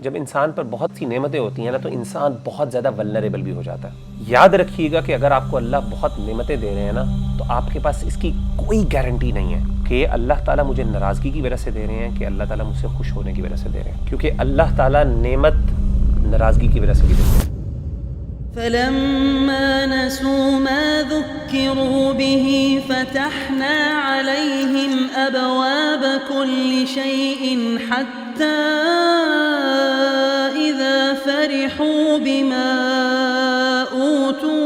جب انسان پر بہت سی نعمتیں ہوتی ہیں نا تو انسان بہت زیادہ ولنریبل بھی ہو جاتا ہے۔ یاد رکھیے گا کہ اگر آپ کو اللہ بہت نعمتیں دے رہے ہیں نا تو آپ کے پاس اس کی کوئی گارنٹی نہیں ہے کہ اللہ تعالیٰ مجھے ناراضگی کی وجہ سے دے رہے ہیں کہ اللہ تعالیٰ مجھ سے خوش ہونے کی وجہ سے دے رہے ہیں، کیونکہ اللہ تعالیٰ نعمت ناراضگی کی وجہ سے بھی دیتے ہیں۔ فلما نسوا ما ذكروا به فتحنا عليهم أبواب كل شيء حتى إذا فرحوا بما أوتوا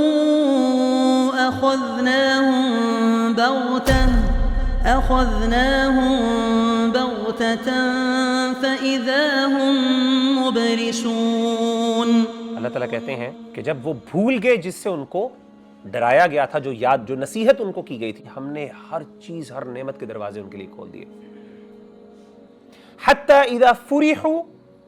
أخذناهم بغتة فإذا هم مبلسون۔ اللہ تعالیٰ کہتے ہیں کہ جب وہ بھول گئے جس سے ان کو ڈرایا گیا تھا، جو یاد جو نصیحت ان کو کی گئی تھی، ہم نے ہر چیز ہر نعمت کے دروازے ان کے لیے کھول دیے۔ حتی اذا فرحوا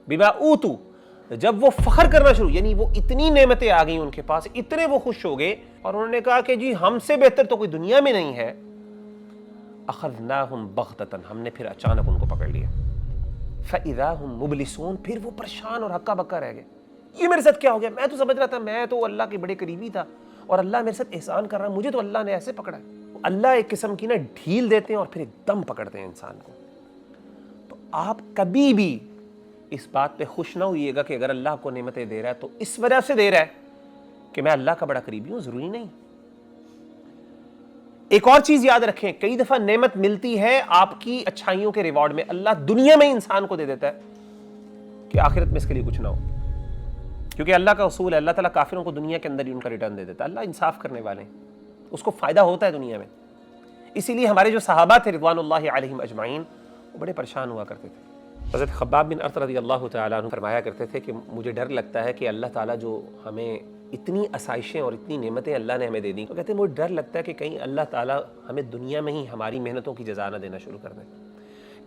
بما اوتوا، جب وہ فخر کرنا شروع، یعنی وہ اتنی نعمتیں آ گئیں ان کے پاس، اتنے وہ خوش ہو گئے اور انہوں نے کہا کہ جی ہم سے بہتر تو کوئی دنیا میں نہیں ہے، اخذناہم بغتۃ، ہم نے پھر اچانک ان کو پکڑ لیا، فاذا ہم مبلسون، پھر وہ پریشان اور ہکا بکا رہ گئے، یہ میرے ساتھ کیا ہو گیا؟ میں تو سمجھ رہا تھا میں تو اللہ کے بڑے قریبی تھا اور اللہ میرے ساتھ احسان کر رہا ہے، مجھے تو اللہ نے ایسے پکڑا ہے۔ اللہ ایک قسم کی نا ڈھیل دیتے ہیں اور پھر ایک دم پکڑتے ہیں انسان کو۔ تو آپ کبھی بھی اس بات پہ خوش نہ ہوئیے گا کہ اگر اللہ کو نعمتیں دے رہا ہے تو اس وجہ سے دے رہا ہے کہ میں اللہ کا بڑا قریبی ہوں، ضروری نہیں۔ ایک اور چیز یاد رکھیں، کئی دفعہ نعمت ملتی ہے آپ کی اچھائیوں کے ریوارڈ میں، اللہ دنیا میں انسان کو دے دیتا ہے کہ آخرت میں اس کے لیے کچھ نہ ہو، کیونکہ اللہ کا اصول ہے اللہ تعالیٰ کافروں کو دنیا کے اندر ہی ان کا ریٹرن دے دیتا ہے۔ اللہ انصاف کرنے والے ہیں، اس کو فائدہ ہوتا ہے دنیا میں۔ اسی لیے ہمارے جو صحابہ تھے رضوان اللہ علیہم اجمعین، وہ بڑے پریشان ہوا کرتے تھے۔ حضرت خباب بن ارط رضی اللہ تعالیٰ عنہ فرمایا کرتے تھے کہ مجھے ڈر لگتا ہے کہ اللہ تعالیٰ جو ہمیں اتنی آسائشیں اور اتنی نعمتیں اللہ نے ہمیں دے دیں، تو کہتے ہیں مجھے ڈر لگتا ہے کہ کہیں اللہ تعالیٰ ہمیں دنیا میں ہی ہماری محنتوں کی جزا نہ دینا شروع کر دے،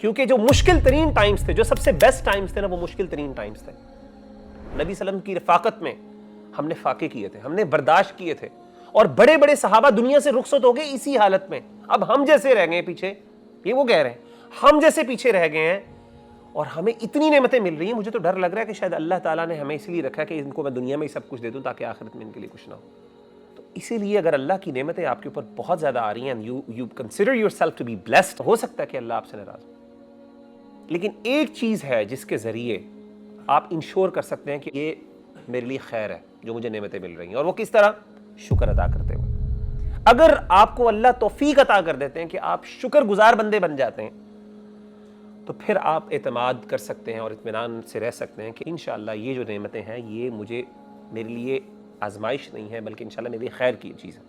کیونکہ جو مشکل ترین ٹائمز تھے، جو سب سے بیسٹ ٹائمز تھے نا، وہ مشکل ترین ٹائمز تھے۔ نبی صلی اللہ علیہ وسلم کی رفاقت میں ہم نے فاقے کیے تھے، ہم نے برداشت کیے تھے، اور بڑے بڑے صحابہ دنیا سے رخصت ہو گئے اسی حالت میں۔ اب ہم جیسے رہ گئے پیچھے، یہ وہ کہہ رہے ہیں ہم جیسے پیچھے رہ گئے ہیں اور ہمیں اتنی نعمتیں مل رہی ہیں، مجھے تو ڈر لگ رہا ہے کہ شاید اللہ تعالیٰ نے ہمیں اس لیے رکھا کہ ان کو میں دنیا میں ہی سب کچھ دے دوں تاکہ آخرت میں ان کے لیے کچھ نہ ہو۔ تو اسی لیے اگر اللہ کی نعمتیں آپ کے اوپر بہت زیادہ آ رہی ہیں، you consider yourself to be blessed، ہو سکتا ہے کہ اللہ آپ سے ناراض ہو، لیکن ایک چیز ہے جس کے ذریعے آپ انشور کر سکتے ہیں کہ یہ میرے لیے خیر ہے جو مجھے نعمتیں مل رہی ہیں، اور وہ کس طرح؟ شکر ادا کرتے ہوئے۔ اگر آپ کو اللہ توفیق عطا کر دیتے ہیں کہ آپ شکر گزار بندے بن جاتے ہیں، تو پھر آپ اعتماد کر سکتے ہیں اور اطمینان سے رہ سکتے ہیں کہ انشاءاللہ یہ جو نعمتیں ہیں یہ میرے لیے آزمائش نہیں ہے بلکہ انشاءاللہ میرے لیے خیر کی چیز ہے۔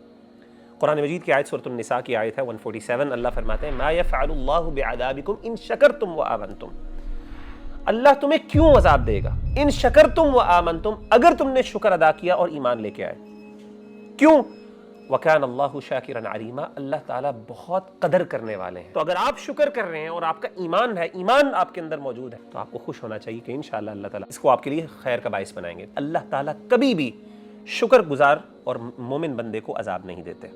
قرآن مجید کی آیت سورۃ النساء کی آیت ہے 147، اللہ فرماتے ہیں ما یفعل اللہ بعذابکم ان شکرتم وآمنتم، اللہ تمہیں کیوں عذاب دے گا؟ ان شکرتم وآمنتم، اگر تم نے شکر ادا کیا اور ایمان لے کے آئے۔ کیوں؟ وَكَانَ اللَّهُ شَاكِرًا عَلِيمًا، اللہ تعالیٰ بہت قدر کرنے والے ہیں۔ تو اگر آپ شکر کر رہے ہیں اور آپ کا ایمان ہے، ایمان آپ کے اندر موجود ہے، تو آپ کو خوش ہونا چاہیے کہ انشاءاللہ اللہ تعالیٰ اس کو آپ کے لیے خیر کا باعث بنائیں گے۔ اللہ تعالیٰ کبھی بھی شکر گزار اور مومن بندے کو عذاب نہیں دیتے۔